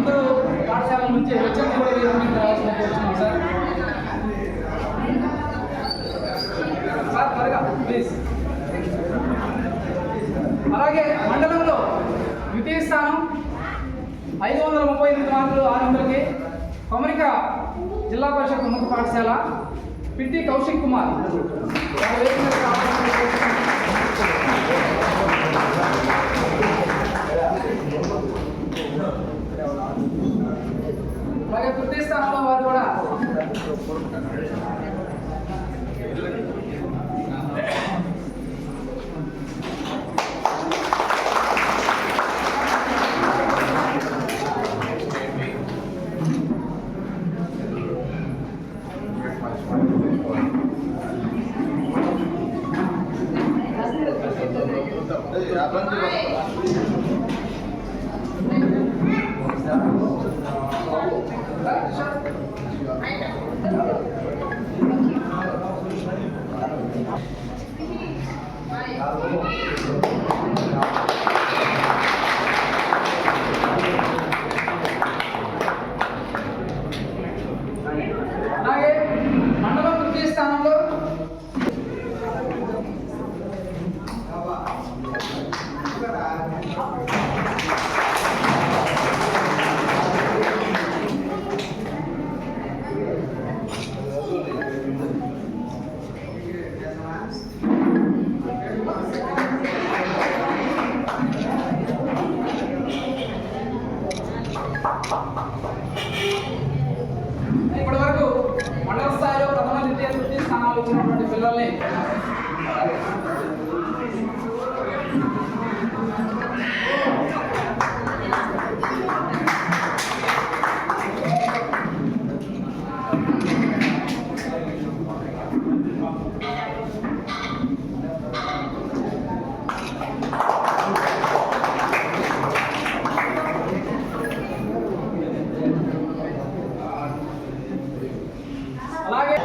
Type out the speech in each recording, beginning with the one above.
అందరూ పాఠశాల నుంచి హెచ్ఎం కూడా రావాల్సిన సార్. సార్ త్వరగా ప్లీజ్. అలాగే మండలంలో ద్వితీయ స్థానం 538 మార్కులు 600కి కొమరిక జిల్లా పరిషత్ ఉన్నత పాఠశాల పిట్టి కౌశిక్ కుమార్. అలాగే తృతీయ స్థానంలో వారు కూడా అలాగే మండలం తృతీయ స్థానంలో ఇప్పటి వరకు మండల స్థాయిలో ప్రథమ ద్వితీయ తృతీయ స్థానాలు వచ్చినటువంటి పిల్లల్ని అలాగే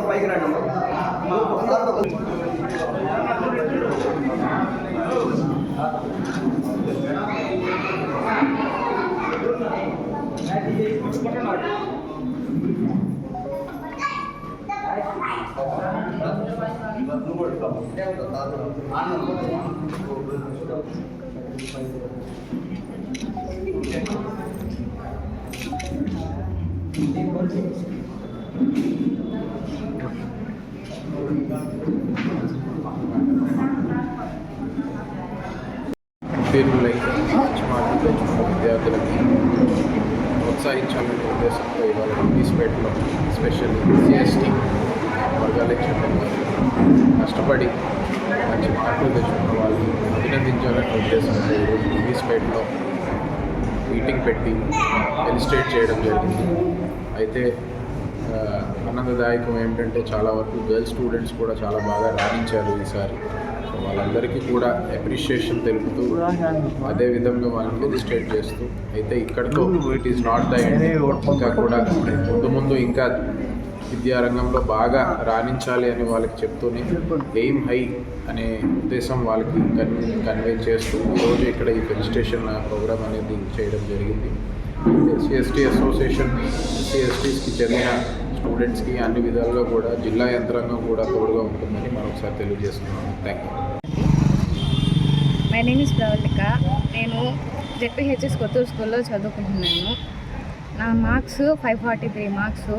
పైకి రండి. పేరులై మంచి మార్కులు తెచ్చుకున్న విద్యార్థులకి ప్రోత్సహించాలనే ఉద్దేశంతో ఇవాళ ఇంగ్లీష్పేటలో స్పెషల్ CST వర్గాలకు చెందిన కష్టపడి మంచి మార్కులు తెచ్చుకున్న వాళ్ళని అభినందించాలనే ఉద్దేశంతో ఈరోజు ఇంగ్లీష్పేటలో మీటింగ్ పెట్టి ఎలిస్ట్రేట్ చేయడం జరిగింది. అయితే ఆనందదాయకం ఏమిటంటే చాలా వరకు గర్ల్స్ స్టూడెంట్స్ కూడా చాలా బాగా రాణించారు ఈసారి. సో వాళ్ళందరికీ కూడా అప్రిషియేషన్ తెలుపుతూ అదేవిధంగా వాళ్ళని ఎలిస్ట్రేట్ చేస్తూ అయితే ఇక్కడతో it is not the end, ఇంకా కూడా ముందు ఇంకా విద్యారంగంలో బాగా రాణించాలి అని వాళ్ళకి చెప్తూనే ఎయిమ్ హై అనే ఉద్దేశం వాళ్ళకి కన్వే చేస్తూ ఈరోజు ఇక్కడ ఈ ఫెలిస్టేషన్ ప్రోగ్రామ్ అనేది చేయడం జరిగింది. CST అసోసియేషన్ SC/STస్కి చెందిన స్టూడెంట్స్కి అన్ని విధాలుగా కూడా జిల్లా యంత్రాంగం కూడా తోడుగా ఉంటుందని మరొకసారి తెలియజేస్తున్నాను. Thank you. My name is Pravalika. నేను ZPHS కొత్తూరు స్కూల్లో చదువుకుంటున్నాను. నా మార్క్స్ 543 మార్క్స్.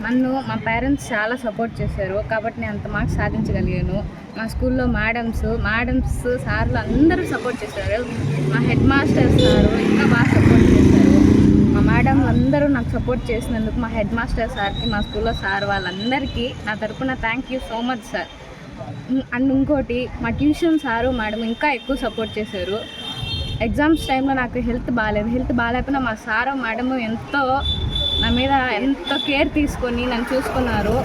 నన్ను మా పేరెంట్స్ చాలా సపోర్ట్ చేశారు కాబట్టి నేను అంత మార్క్స్ సాధించగలిగాను. మా స్కూల్లో మేడమ్స్ సార్లు అందరూ సపోర్ట్ చేశారు. మా హెడ్ మాస్టర్ సారు ఇంకా బాగా సపోర్ట్ చేశారు. మా మేడం అందరూ నాకు సపోర్ట్ చేసినందుకు మా హెడ్ మాస్టర్ సార్కి, మా స్కూల్లో సార్ వాళ్ళందరికీ నా తరపున thank you so much sir. And ఇంకోటి మా ట్యూషన్ సారు మేడం ఇంకా ఎక్కువ సపోర్ట్ చేశారు. ఎగ్జామ్స్ టైంలో నాకు హెల్త్ బాగాలేకపోయినా మా సారు మేడము నా మీద ఎంతో కేర్ తీసుకొని నన్ను చూసుకున్నారు.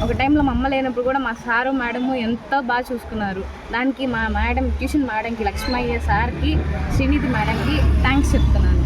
ఒక టైంలో మా అమ్మ లేనప్పుడు కూడా మా సారు మేడము ఎంతో బాగా చూసుకున్నారు. దానికి మా మేడం ట్యూషన్ మేడంకి లక్ష్మయ్య సార్కి శ్రీనిధి మేడంకి థ్యాంక్స్ చెప్తున్నాను.